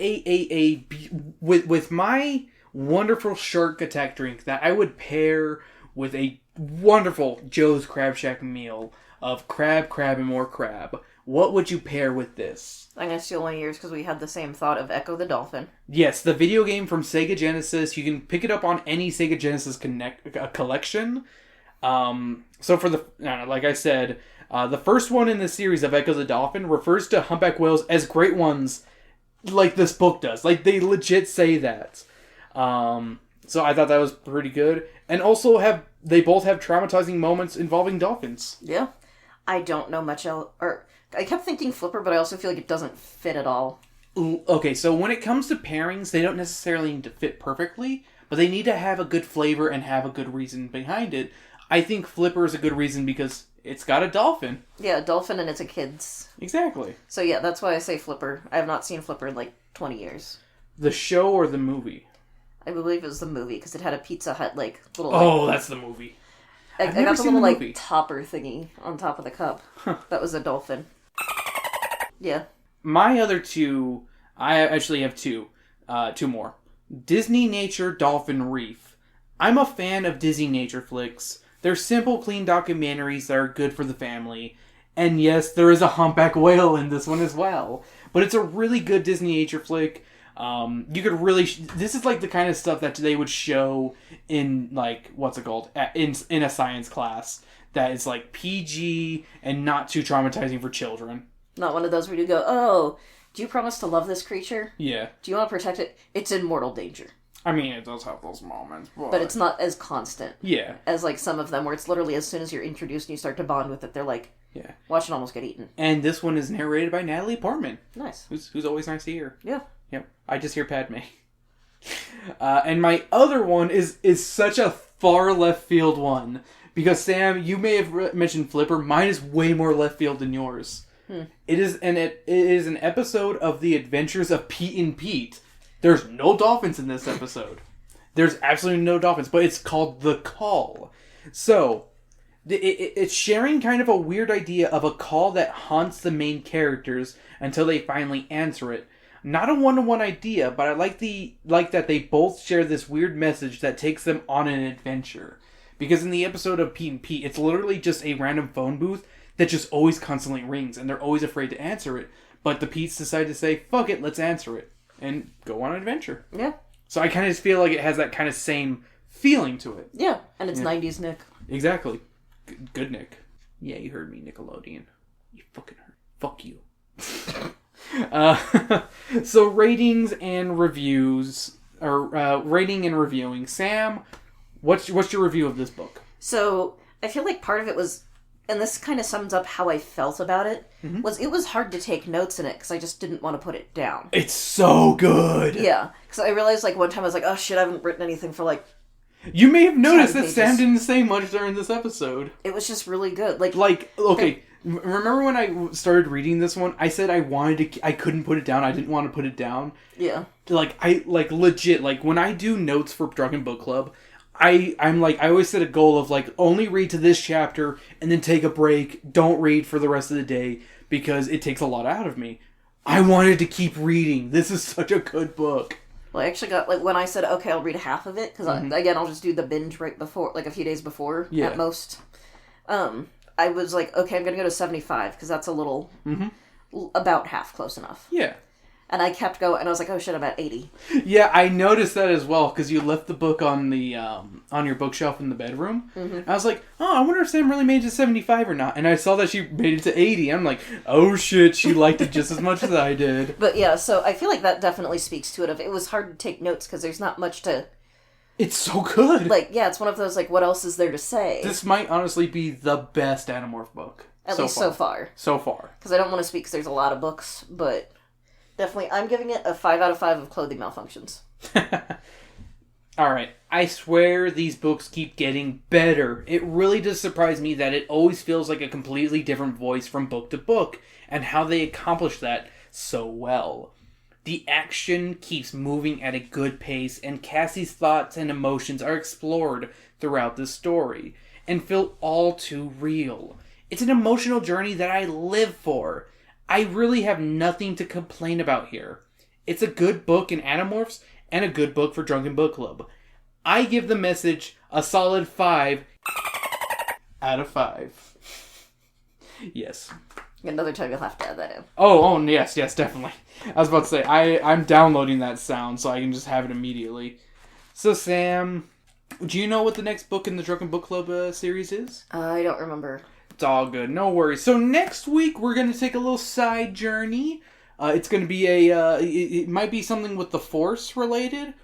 A: with my wonderful shark attack drink that I would pair with a wonderful Joe's Crab Shack meal of crab, and more crab, what would you pair with this?
B: I'm going to steal one of yours because we had the same thought of Echo the Dolphin.
A: Yes, the video game from Sega Genesis. You can pick it up on any Sega Genesis collection. So for like I said, the first one in the series of Echo the Dolphin refers to humpback whales as great ones, like this book does. Like, they legit say that. So I thought that was pretty good. And also they both have traumatizing moments involving dolphins.
B: Yeah. I don't know much else. Or I kept thinking Flipper, but I also feel like it doesn't fit at all.
A: Okay, so when it comes to pairings, they don't necessarily need to fit perfectly, but they need to have a good flavor and have a good reason behind it. I think Flipper is a good reason because it's got a dolphin.
B: Yeah, a dolphin and it's a kid's.
A: Exactly.
B: So yeah, that's why I say Flipper. I have not seen Flipper in like 20 years.
A: The show or the movie?
B: I believe it was the movie because it had a Pizza Hut like little.
A: Oh, that's the movie.
B: I got the little like topper thingy on top of the cup. Huh. That was a dolphin. Yeah.
A: My other two, I actually have two more. Disney Nature Dolphin Reef. I'm a fan of Disney nature flicks. They're simple, clean documentaries that are good for the family. And yes, there is a humpback whale in this one as well. But it's a really good Disney nature flick. You could really... this is like the kind of stuff that they would show in, like, what's it called? In a science class. That is, like, PG and not too traumatizing for children.
B: Not one of those where you go, oh, do you promise to love this creature?
A: Yeah.
B: Do you want to protect it? It's in mortal danger.
A: I mean, it does have those moments.
B: But it's not as constant.
A: Yeah.
B: As, like, some of them where it's literally as soon as you're introduced and you start to bond with it, they're like, yeah, watch it almost get eaten.
A: And this one is narrated by Natalie Portman.
B: Nice.
A: Who's always nice to hear.
B: Yeah.
A: Yep. I just hear Padme. And my other one is such a far left field one. Because Sam, you may have mentioned Flipper. Mine is way more left field than yours. It is an episode of The Adventures of Pete and Pete. There's no dolphins in this episode. There's absolutely no dolphins, but it's called The Call. So, it's sharing kind of a weird idea of a call that haunts the main characters until they finally answer it. Not a one-to-one idea, but I like that they both share this weird message that takes them on an adventure. Because in the episode of Pete and Pete, it's literally just a random phone booth that just always constantly rings, and they're always afraid to answer it. But the Petes decide to say, fuck it, let's answer it, and go on an adventure.
B: Yeah.
A: So I kind of feel like it has that kind of same feeling to it.
B: Yeah, and it's 90s Nick.
A: Exactly. Good Nick. Yeah, you heard me, Nickelodeon. You fucking heard. Fuck you. So ratings and reviews, or rating and reviewing. Sam, what's your review of this book?
B: So I feel like part of it was, and this kind of sums up how I felt about it, it was hard to take notes in it because I just didn't want to put it down.
A: It's so good.
B: Yeah, because I realized like one time I was like, oh shit, I haven't written anything for like.
A: You may have noticed that
B: pages.
A: Sam didn't say much during this episode.
B: It was just really good.
A: Okay. Remember when I started reading this one? I said I couldn't put it down. I didn't want to put it down.
B: Yeah.
A: Legit. Like when I do notes for Drunken Book Club, I always set a goal of like only read to this chapter and then take a break. Don't read for the rest of the day because it takes a lot out of me. I wanted to keep reading. This is such a good book.
B: Well, I actually got, like, when I said, okay, I'll read half of it, because, again, I'll just do the binge right before, like, a few days before, at most. I was like, okay, I'm going to go to 75, because that's a little, about half close enough.
A: Yeah.
B: And I kept going, and I was like, oh shit, I'm at 80.
A: Yeah, I noticed that as well, because you left the book on the on your bookshelf in the bedroom. Mm-hmm. I was like, oh, I wonder if Sam really made it to 75 or not. And I saw that she made it to 80. I'm like, oh shit, she liked it just as much as I did.
B: But yeah, so I feel like that definitely speaks to it. It was hard to take notes, because there's not much to...
A: It's so good!
B: Like, yeah, it's one of those, like, what else is there to say?
A: This might honestly be the best Animorph book.
B: At least so far.
A: So far.
B: Because I don't want to speak, because there's a lot of books, but... Definitely, I'm giving it a 5 out of 5 of clothing malfunctions.
A: Alright, I swear these books keep getting better. It really does surprise me that it always feels like a completely different voice from book to book, and how they accomplish that so well. The action keeps moving at a good pace, and Cassie's thoughts and emotions are explored throughout the story, and feel all too real. It's an emotional journey that I live for. I really have nothing to complain about here. It's a good book in Animorphs, and a good book for Drunken Book Club. I give the message a solid 5 out of 5. Yes.
B: Another time you'll have to add that in.
A: Oh, yes, definitely. I was about to say, I'm downloading that sound so I can just have it immediately. So, Sam, do you know what the next book in the Drunken Book Club series is?
B: I don't remember.
A: It's all good, no worries. So next week we're going to take a little side journey. It's going to be it might be something with the Force related.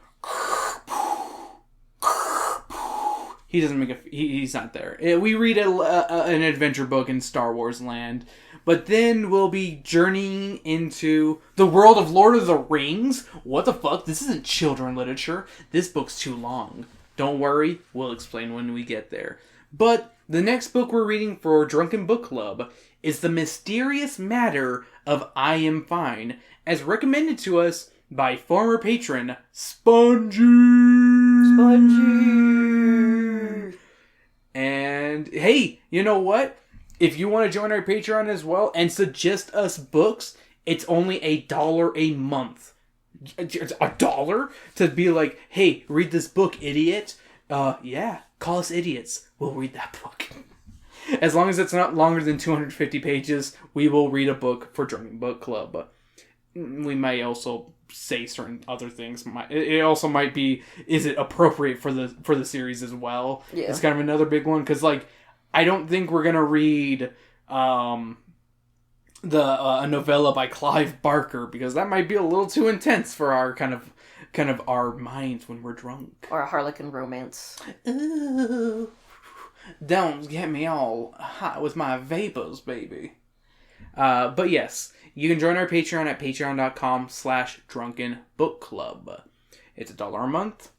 A: He doesn't make he's not there. We read an adventure book in Star Wars land. But then we'll be journeying into the world of Lord of the Rings. What the fuck? This isn't children literature. This book's too long. Don't worry, we'll explain when we get there. But the next book we're reading for Drunken Book Club is The Mysterious Matter of I Am Fine, as recommended to us by former patron Spongy. And hey, you know what? If you want to join our Patreon as well and suggest us books, it's only $1 a month. $1 to be like, hey, read this book, idiot. Yeah, call us idiots. We'll read that book. As long as it's not longer than 250 pages, we will read a book for Drunken Book Club. We might also say certain other things. It also might be, is it appropriate for the series as well? Yeah. It's kind of another big one, because like, I don't think we're gonna read a novella by Clive Barker, because that might be a little too intense for our kind of our minds when we're drunk.
B: Or a Harlequin romance.
A: Ooh, don't get me all hot with my vapors, baby. But yes, you can join our Patreon at patreon.com/drunkenbookclub. It's $1 a month.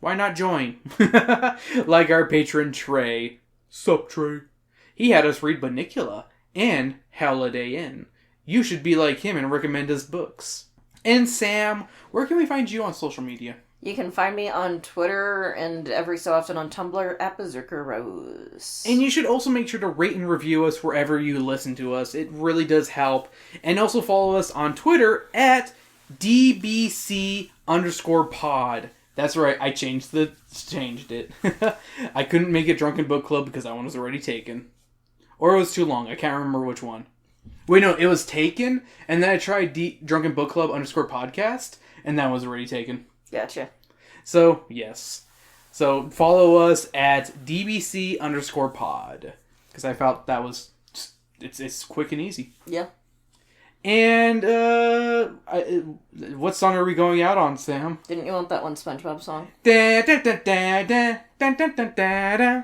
A: Why not join? Like our patron Trey.
C: Sup, Trey?
A: He had us read Bunnicula and Holiday Inn. You should be like him and recommend us books. And Sam, where can we find you on social media?
B: You can find me on Twitter and every so often on Tumblr at Berserker Rose.
A: And you should also make sure to rate and review us wherever you listen to us. It really does help. And also follow us on Twitter at DBC_pod. That's right, I changed it. I couldn't make it Drunken Book Club because that one was already taken. Or it was too long, I can't remember which one. Wait, no, it was taken, and then I tried Drunken Book Club _podcast, and that was already taken.
B: Gotcha.
A: So, yes. So, follow us at DBC_pod. Because I felt that was... It's quick and easy.
B: Yeah.
A: And, what song are we going out on, Sam?
B: Didn't you want that one SpongeBob song?
A: Da, da, da, da, da, da, da, da, da, da.